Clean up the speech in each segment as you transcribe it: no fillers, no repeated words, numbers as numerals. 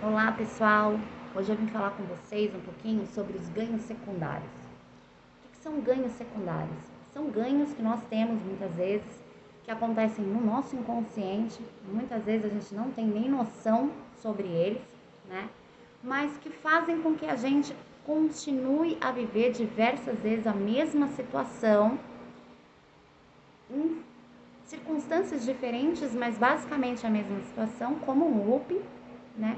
Olá pessoal, hoje eu vim falar com vocês um pouquinho sobre os ganhos secundários. O que são ganhos secundários? São ganhos que nós temos muitas vezes, que acontecem no nosso inconsciente, muitas vezes a gente não tem nem noção sobre eles, né? Mas que fazem com que a gente continue a viver diversas vezes a mesma situação, em circunstâncias diferentes, mas basicamente a mesma situação, como um looping, né?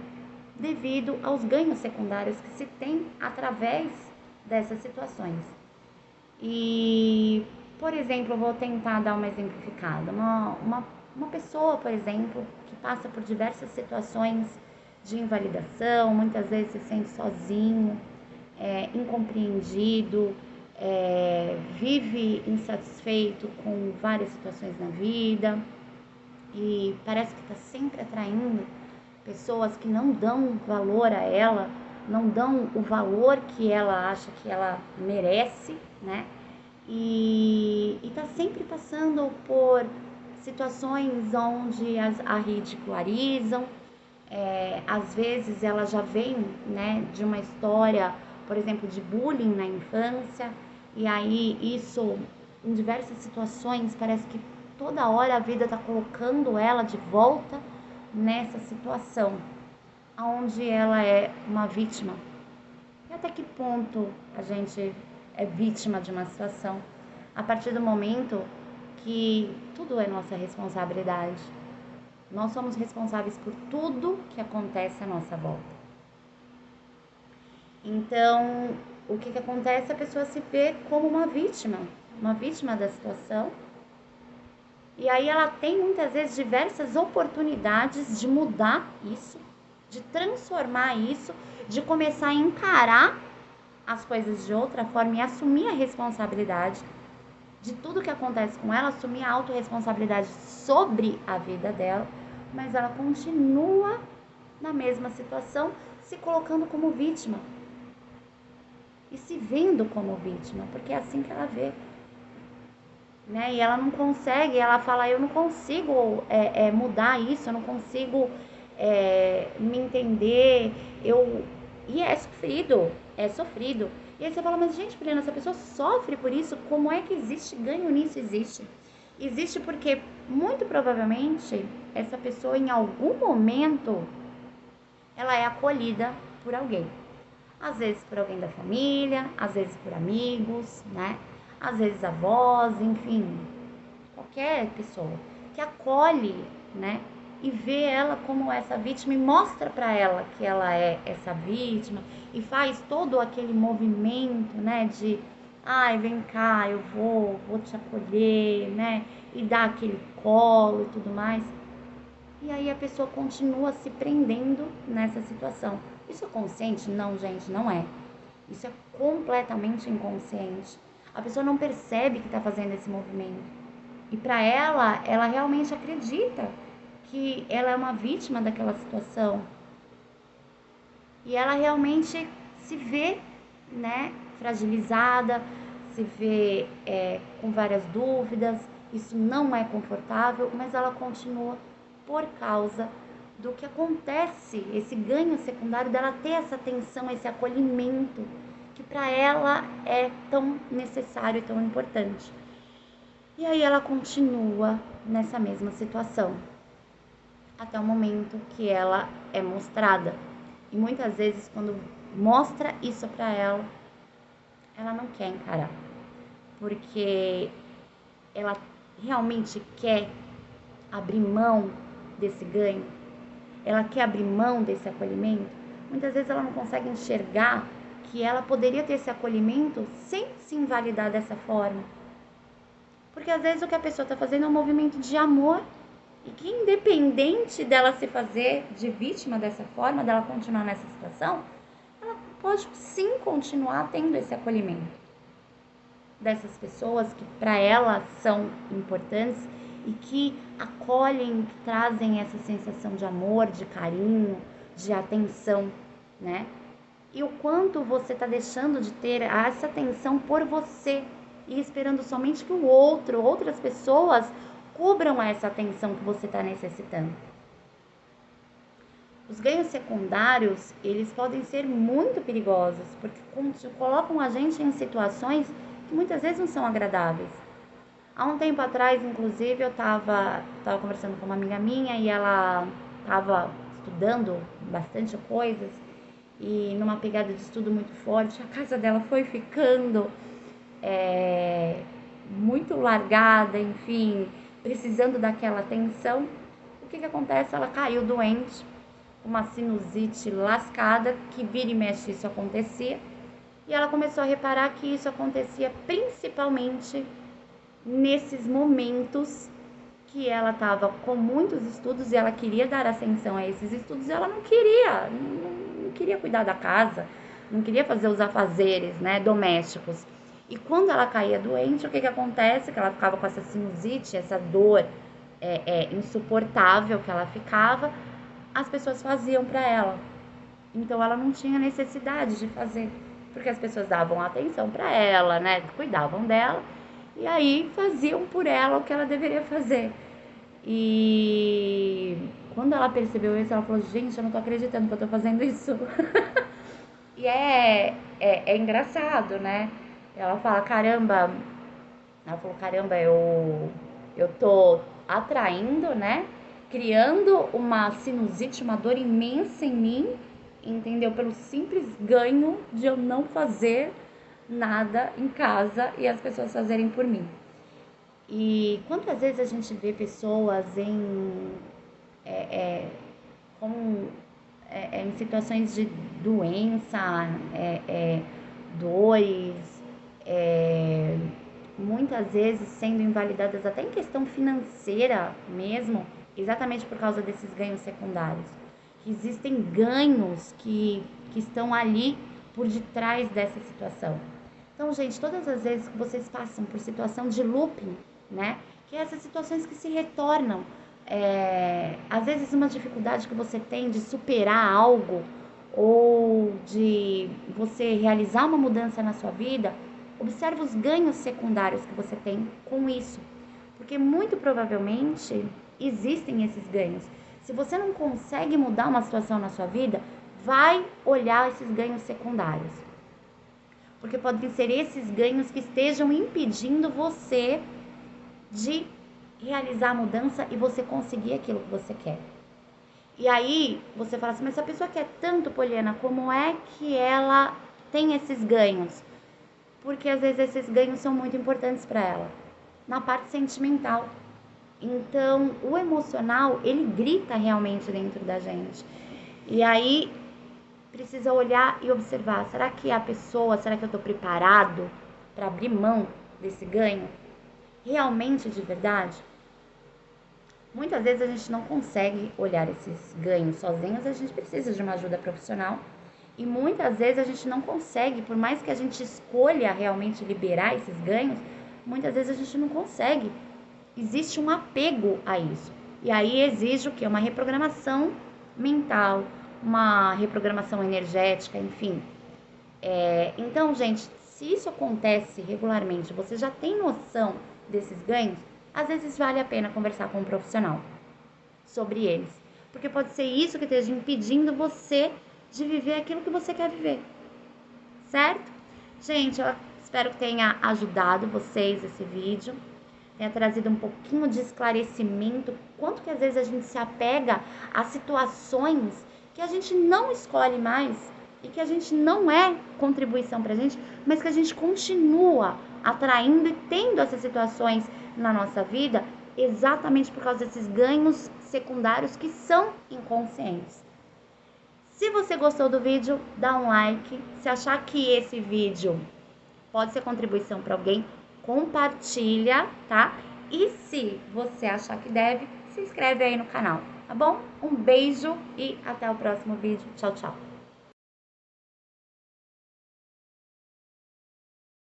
Devido aos ganhos secundários que se tem através dessas situações. E, por exemplo, eu vou tentar dar uma exemplificada. Uma pessoa, por exemplo, que passa por diversas situações de invalidação, muitas vezes se sente sozinho, incompreendido, vive insatisfeito com várias situações na vida e parece que está sempre atraindo pessoas que não dão valor a ela, não dão o valor que ela acha que ela merece, né? E tá sempre passando por situações onde a ridicularizam. Às vezes ela já vem, né, de uma história, por exemplo, de bullying na infância, e aí isso, em diversas situações, parece que toda hora a vida está colocando ela de volta nessa situação, onde ela é uma vítima. E até que ponto a gente é vítima de uma situação? A partir do momento que tudo é nossa responsabilidade. Nós somos responsáveis por tudo que acontece à nossa volta. Então, o que acontece? A pessoa se vê como uma vítima da situação. E aí ela tem muitas vezes diversas oportunidades de mudar isso, de transformar isso, de começar a encarar as coisas de outra forma e assumir a responsabilidade de tudo que acontece com ela, assumir a autorresponsabilidade sobre a vida dela, mas ela continua na mesma situação, se colocando como vítima e se vendo como vítima, porque é assim que ela vê, né? E ela não consegue, ela fala, eu não consigo mudar isso, eu não consigo me entender, e é sofrido. E aí você fala, mas gente, Poliana, essa pessoa sofre por isso, como é que existe ganho nisso? Existe porque, muito provavelmente, essa pessoa em algum momento, ela é acolhida por alguém. Às vezes por alguém da família, às vezes por amigos, né? Às vezes avós, enfim, qualquer pessoa que acolhe, né? E vê ela como essa vítima e mostra para ela que ela é essa vítima e faz todo aquele movimento, né? De, ai, vem cá, eu vou te acolher, né? E dar aquele colo e tudo mais. E aí a pessoa continua se prendendo nessa situação. Isso é consciente? Não, gente, não é. Isso é completamente inconsciente. A pessoa não percebe que está fazendo esse movimento. E para ela realmente acredita que ela é uma vítima daquela situação. E ela realmente se vê, né, fragilizada, se vê com várias dúvidas. Isso não é confortável, mas ela continua por causa do que acontece, esse ganho secundário dela ter essa atenção, esse acolhimento, que para ela é tão necessário e tão importante. E aí ela continua nessa mesma situação, até o momento que ela é mostrada. E muitas vezes quando mostra isso para ela não quer encarar, porque ela realmente quer abrir mão desse ganho, ela quer abrir mão desse acolhimento. Muitas vezes ela não consegue enxergar que ela poderia ter esse acolhimento sem se invalidar dessa forma. Porque às vezes o que a pessoa está fazendo é um movimento de amor e que, independente dela se fazer de vítima dessa forma, dela continuar nessa situação, ela pode sim continuar tendo esse acolhimento dessas pessoas que para ela são importantes e que acolhem, que trazem essa sensação de amor, de carinho, de atenção, né? E o quanto você está deixando de ter essa atenção por você e esperando somente que outras pessoas cubram essa atenção que você está necessitando. Os ganhos secundários, eles podem ser muito perigosos, porque colocam a gente em situações que muitas vezes não são agradáveis. Há um tempo atrás, inclusive, eu tava conversando com uma amiga minha e ela estava estudando bastante coisas e numa pegada de estudo muito forte, a casa dela foi ficando muito largada, enfim, precisando daquela atenção. O que acontece? Ela caiu doente, uma sinusite lascada, que vira e mexe isso acontecia, e ela começou a reparar que isso acontecia principalmente nesses momentos que ela estava com muitos estudos e ela queria dar atenção a esses estudos, e ela não queria cuidar da casa, não queria fazer os afazeres, né, domésticos. E quando ela caía doente, o que acontece? Que ela ficava com essa sinusite, essa dor insuportável que ela ficava, as pessoas faziam para ela. Então ela não tinha necessidade de fazer, porque as pessoas davam atenção para ela, né? Cuidavam dela e aí faziam por ela o que ela deveria fazer. E quando ela percebeu isso, ela falou: gente, eu não tô acreditando que eu tô fazendo isso. E é engraçado, né? Ela fala: caramba, ela falou: caramba, eu tô atraindo, né? Criando uma sinusite, uma dor imensa em mim, entendeu? Pelo simples ganho de eu não fazer nada em casa e as pessoas fazerem por mim. E quantas vezes a gente vê pessoas em situações de doença, dores, muitas vezes sendo invalidadas até em questão financeira mesmo, exatamente por causa desses ganhos secundários. Existem ganhos que estão ali por detrás dessa situação. Então, gente, todas as vezes que vocês passam por situação de looping, né, que é essas situações que se retornam, às vezes uma dificuldade que você tem de superar algo ou de você realizar uma mudança na sua vida, observe os ganhos secundários que você tem com isso, porque muito provavelmente existem esses ganhos. Se você não consegue mudar uma situação na sua vida, vai olhar esses ganhos secundários, porque podem ser esses ganhos que estejam impedindo você de realizar a mudança e você conseguir aquilo que você quer. E aí você fala assim: mas se a pessoa quer tanto, Poliana, como é que ela tem esses ganhos? Porque às vezes esses ganhos são muito importantes para ela, na parte sentimental. Então, o emocional, ele grita realmente dentro da gente. E aí, precisa olhar e observar: será que será que eu estou preparado para abrir mão desse ganho? Realmente, de verdade? Muitas vezes a gente não consegue olhar esses ganhos sozinhos, a gente precisa de uma ajuda profissional. E muitas vezes a gente não consegue, por mais que a gente escolha realmente liberar esses ganhos, muitas vezes a gente não consegue. Existe um apego a isso. E aí exige o quê? Uma reprogramação mental, uma reprogramação energética, enfim. Então, gente, se isso acontece regularmente, você já tem noção desses ganhos, às vezes vale a pena conversar com um profissional sobre eles. Porque pode ser isso que esteja impedindo você de viver aquilo que você quer viver. Certo? Gente, eu espero que tenha ajudado vocês esse vídeo, tenha trazido um pouquinho de esclarecimento, quanto que às vezes a gente se apega a situações que a gente não escolhe mais e que a gente não é contribuição pra gente, mas que a gente continua atraindo e tendo essas situações na nossa vida exatamente por causa desses ganhos secundários que são inconscientes. Se você gostou do vídeo, dá um like. Se achar que esse vídeo pode ser contribuição para alguém, compartilha, tá? E se você achar que deve, se inscreve aí no canal, tá bom? Um beijo e até o próximo vídeo. Tchau, tchau.